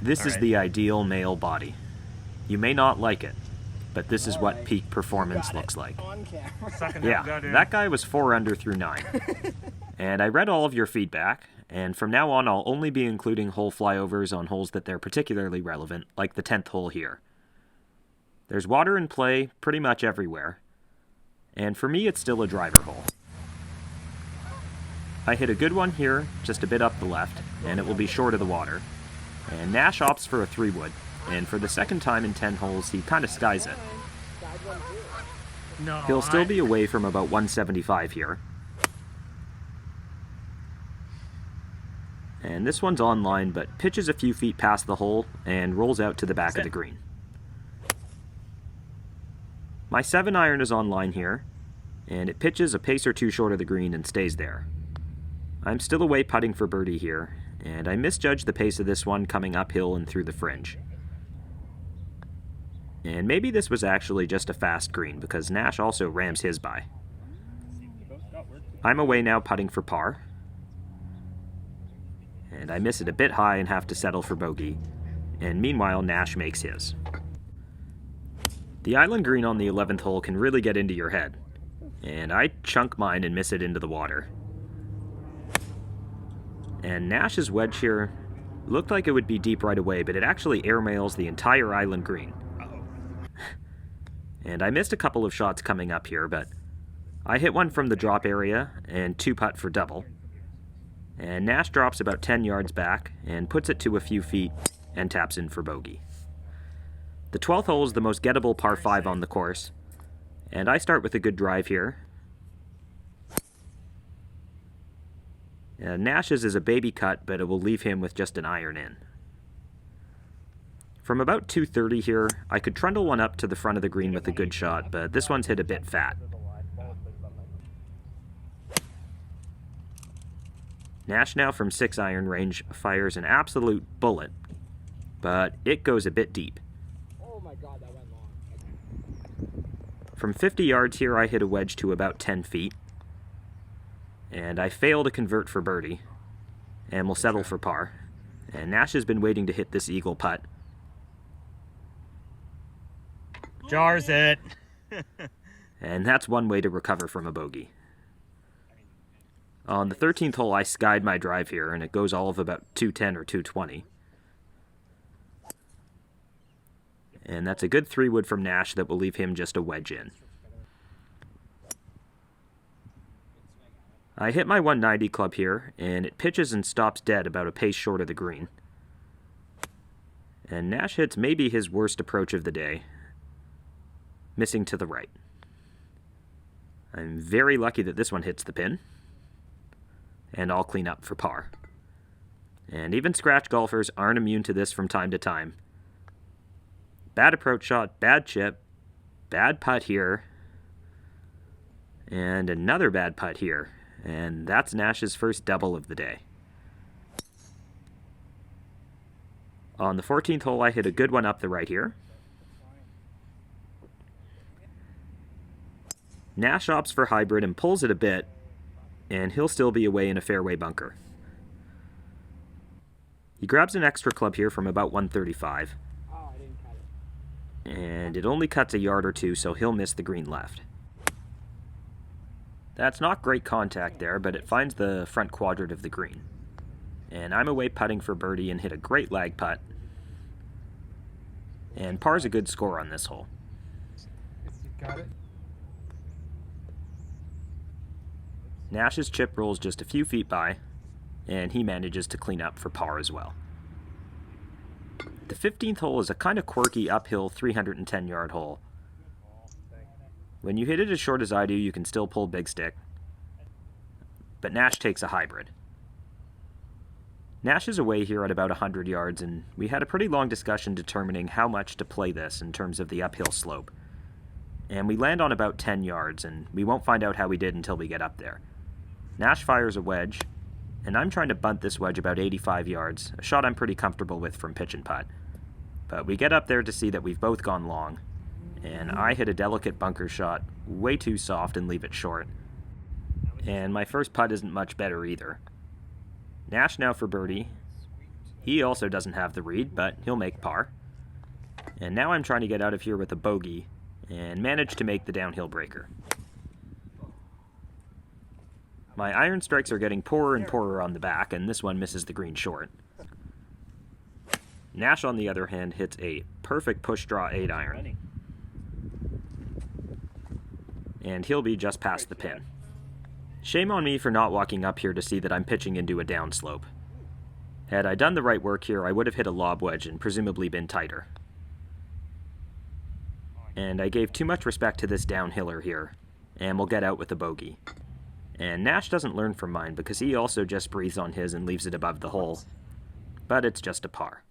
This is the ideal male body. You may not like it, but this is what peak performance looks like. Yeah, that guy was 4 under through 9. And I read all of your feedback, and from now on I'll only be including hole flyovers on holes that they're particularly relevant, like the 10th hole here. There's water in play pretty much everywhere, and for me it's still a driver hole. I hit a good one here, just a bit up the left, and it will be short of the water. And Nash opts for a 3-wood, and for the second time in 10 holes he kind of skies it. He'll still be away from about 175 here. And this one's online, but pitches a few feet past the hole and rolls out to the back of the green. My 7-iron is online here, and it pitches a pace or two short of the green and stays there. I'm still away putting for birdie here, and I misjudged the pace of this one coming uphill and through the fringe. And maybe this was actually just a fast green, because Nash also rams his by. I'm away now putting for par, and I miss it a bit high and have to settle for bogey, and meanwhile Nash makes his. The island green on the 11th hole can really get into your head, and I chunk mine and miss it into the water. And Nash's wedge here looked like it would be deep right away, but it actually airmails the entire island green. And I missed a couple of shots coming up here, but I hit one from the drop area and 2-putt for double. And Nash drops about 10 yards back and puts it to a few feet and taps in for bogey. The 12th hole is the most gettable par 5 on the course, and I start with a good drive here. Nash's is a baby cut, but it will leave him with just an iron in. From about 230 here, I could trundle one up to the front of the green with a good shot, but this one's hit a bit fat. Nash now from 6-iron range fires an absolute bullet, but it goes a bit deep. Oh my God, that went long. From 50 yards here, I hit a wedge to about 10 feet, and I fail to convert for birdie, and will settle for par. And Nash has been waiting to hit this eagle putt. Jars it. And that's one way to recover from a bogey. On the 13th hole, I skied my drive here, and it goes all of about 210 or 220. And that's a good 3-wood from Nash that will leave him just a wedge in. I hit my 190 club here, and it pitches and stops dead about a pace short of the green. And Nash hits maybe his worst approach of the day, missing to the right. I'm very lucky that this one hits the pin, and I'll clean up for par. And even scratch golfers aren't immune to this from time to time. Bad approach shot, bad chip, bad putt here, and another bad putt here. And that's Nash's first double of the day. On the 14th hole, I hit a good one up the right here. Nash opts for hybrid and pulls it a bit, and he'll still be away in a fairway bunker. He grabs an extra club here from about 135. And it only cuts a yard or two, so he'll miss the green left. That's not great contact there, but it finds the front quadrant of the green. And I'm away putting for birdie and hit a great lag putt. And par's a good score on this hole. Got it. Nash's chip rolls just a few feet by, and he manages to clean up for par as well. The 15th hole is a kind of quirky uphill 310-yard hole. When you hit it as short as I do, you can still pull big stick, but Nash takes a hybrid. Nash is away here at about 100 yards, and we had a pretty long discussion determining how much to play this in terms of the uphill slope. And we land on about 10 yards, and we won't find out how we did until we get up there. Nash fires a wedge, and I'm trying to bunt this wedge about 85 yards, a shot I'm pretty comfortable with from pitch and putt. But we get up there to see that we've both gone long, and I hit a delicate bunker shot way too soft and leave it short. And my first putt isn't much better either. Nash now for birdie, He also doesn't have the read, but he'll make par. And now I'm trying to get out of here with a bogey and manage to make the downhill breaker. My iron strikes are getting poorer and poorer on the back, and this one misses the green short. Nash, on the other hand, hits a perfect push draw 8 iron. And he'll be just past the pin. Shame on me for not walking up here to see that I'm pitching into a downslope. Had I done the right work here, I would have hit a lob wedge and presumably been tighter. And I gave too much respect to this downhiller here, and we'll get out with a bogey. And Nash doesn't learn from mine because he also just breathes on his and leaves it above the hole. But it's just a par.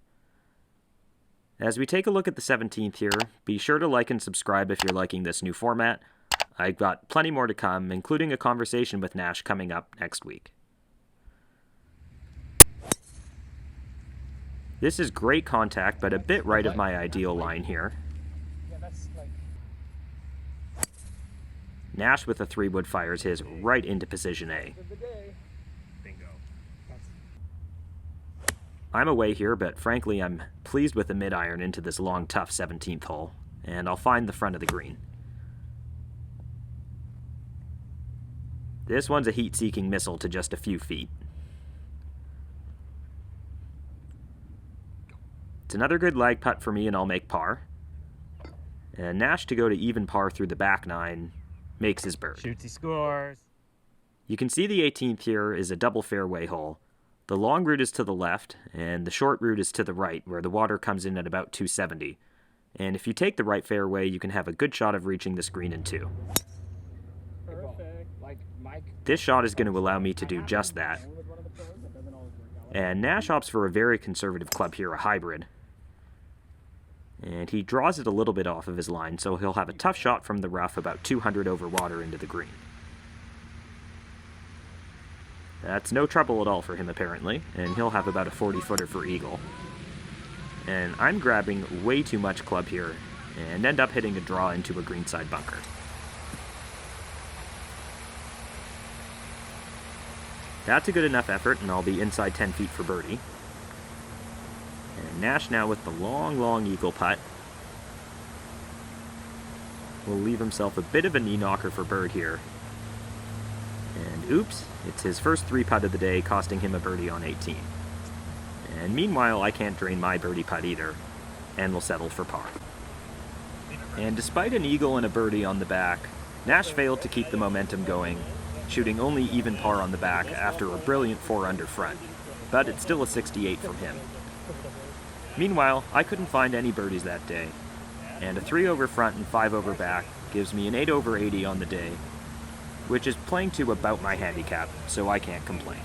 As we take a look at the 17th here, be sure to like and subscribe if you're liking this new format. I've got plenty more to come, including a conversation with Nash coming up next week. This is great contact, but a bit right of my ideal line here. Nash with a 3-wood fires his right into position A. Bingo. I'm away here, but frankly I'm pleased with the mid-iron into this long, tough 17th hole, and I'll find the front of the green. This one's a heat-seeking missile to just a few feet. It's another good lag putt for me, and I'll make par. And Nash to go to even par through the back 9 makes his bird. Shoots, he scores. You can see the 18th here is a double fairway hole. The long route is to the left, and the short route is to the right, where the water comes in at about 270. And if you take the right fairway, you can have a good shot of reaching this green in 2. Perfect. Like Mike. This shot is going to allow me to do just that. And Nash opts for a very conservative club here, a hybrid. And he draws it a little bit off of his line, so he'll have a tough shot from the rough about 200 over water into the green. That's no trouble at all for him, apparently, and he'll have about a 40-footer for eagle. And I'm grabbing way too much club here, and end up hitting a draw into a greenside bunker. That's a good enough effort, and I'll be inside 10 feet for birdie. And Nash now with the long, long eagle putt will leave himself a bit of a knee knocker for bird here. And oops, it's his first 3-putt of the day, costing him a birdie on 18. And meanwhile, I can't drain my birdie putt either, and will settle for par. And despite an eagle and a birdie on the back, Nash failed to keep the momentum going, shooting only even par on the back after a brilliant 4-under front, but it's still a 68 from him. Meanwhile, I couldn't find any birdies that day, and a 3 over front and 5 over back gives me an 8 over 80 on the day, which is playing to about my handicap, so I can't complain.